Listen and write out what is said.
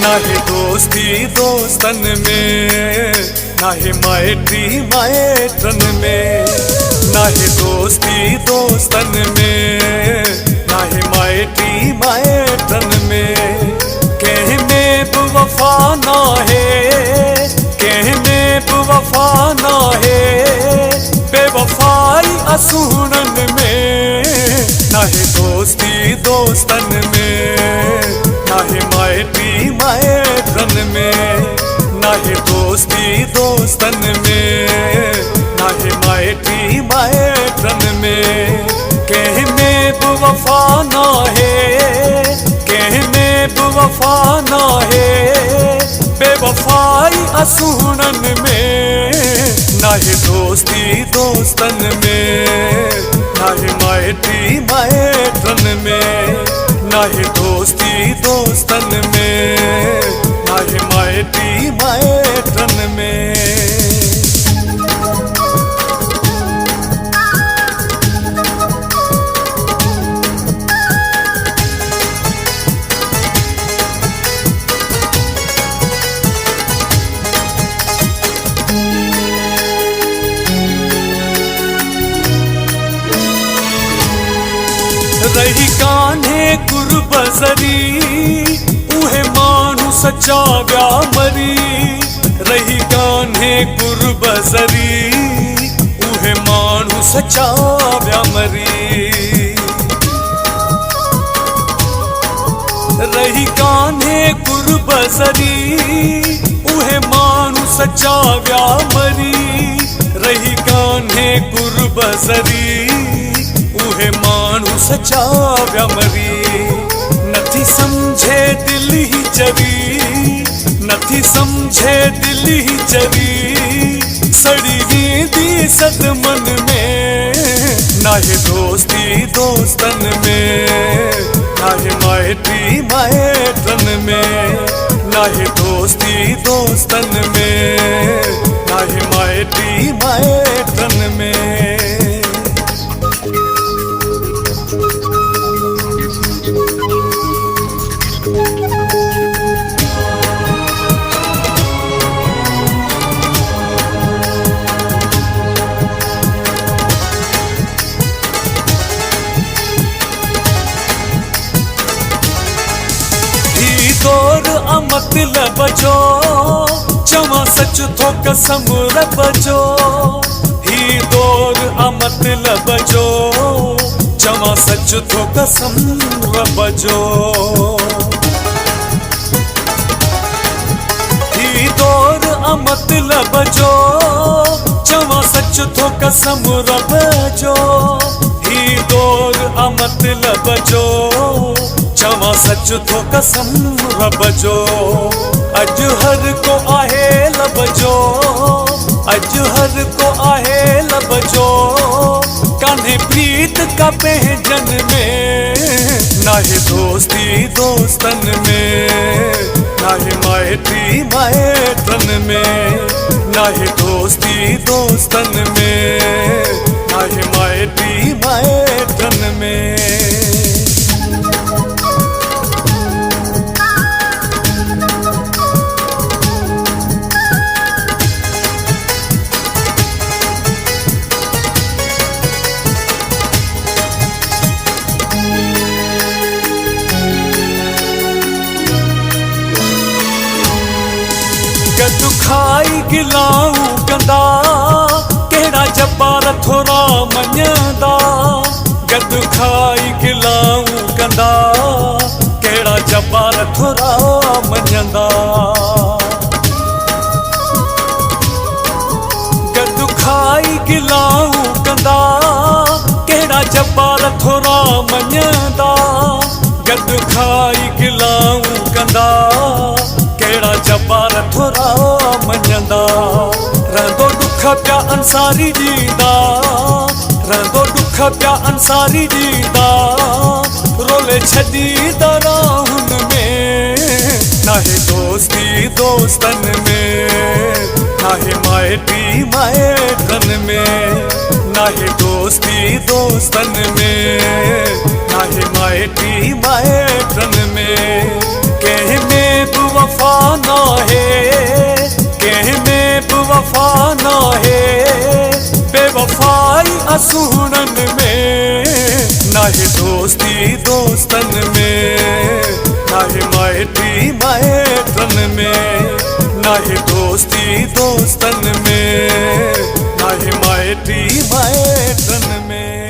ना है दोस्ती दोस्तन में, ना है मैत्री मैत्रन में। ना है दोस्ती दोस्तन में, ना है मैत्री मैत्रन में। कह में वफा ना है, कह में वफा ना है, बेवफाई असूरन में। ना है दोस्ती दोस्तन में, ना है मैत्री मैत्रन में। ना है दोस्ती दोस्तन में, ना है मैत्री मैत्रन में। कह में वफा ना है, कह में वफा ना है, बेवफाई असूरन में। ना है दोस्ती दोस्तन में, ना है मैत्री मैत्रन में। ना है दोस्ती दोस्तन में, ना है मैत्री मैत्रन में। रही कान्हे कुर्बजरी, उहे मानु सच्चा व्या मरी। रही कान्हे कुर्बजरी, उहे मानु सच्चा व्या मरी। रही कान्हे कुर्बजरी, उहे मानु सच्चा व्या मरी। रही कान्हे कुर्बजरी, उहे मानु सच्चा व्या मरी। नथी समझे दिल ही चरी, नथी समझे दिल ही चरी। सड़ी दी सद मन में। ना है दोस्ती दोस्तन में, ना है मैत्री मैत्रन में। ना है दोस्ती दोस्तन में, ना है मैत्री मैत्रन में। दौर मतलब जो चवा सच थो कसम रब जो। ही दौर मतलब जो चवा सच थो कसम रब जो। ही दौर मतलब जो चवा सच थो कसम रब जो। ही दौर मतलब जो चवा सच थो कसम रब जो। अज हर को आहे लब जो, अज हर को आहे लब जो। कान्हे प्रीत का पहजन में। ना है दोस्ती दोस्तन में, ना है मैत्री मैत्रन में। ना है दोस्ती दोस्तन में, ना है मैत्री मैत्रन में। गद खाई गिलाऊं कंदा, केड़ा जब्बार थोरा मञंदा। गद खाई गिलाऊं कंदा, केड़ा जब्बार थोरा मञंदा। गद खाई गिलाऊं कंदा, केड़ा जब्बार थोरा मञंदा। गद खाई गिलाऊं कंदा, केड़ा जब्बार थोरा मञंदा। रहंदो दुख पिया अंसारी ॾींदा, रहंदो दुख दुख पिया अंसारी जींदा रोले छदी दराहुन में नाहे दोस्ती दोस्तन में नाहे माइटी माइटन में नाहे दोस्ती दोस्तन में नाहे माइटी माइटन में कह में वफा ना है कह में वफा ना है बेवफाई असूनन में नाहे दोस्ती दोस्तन में नाहे माइटी माइटन में नाहे दोस्ती दोस्तन में नाहे माइटी माइटन में।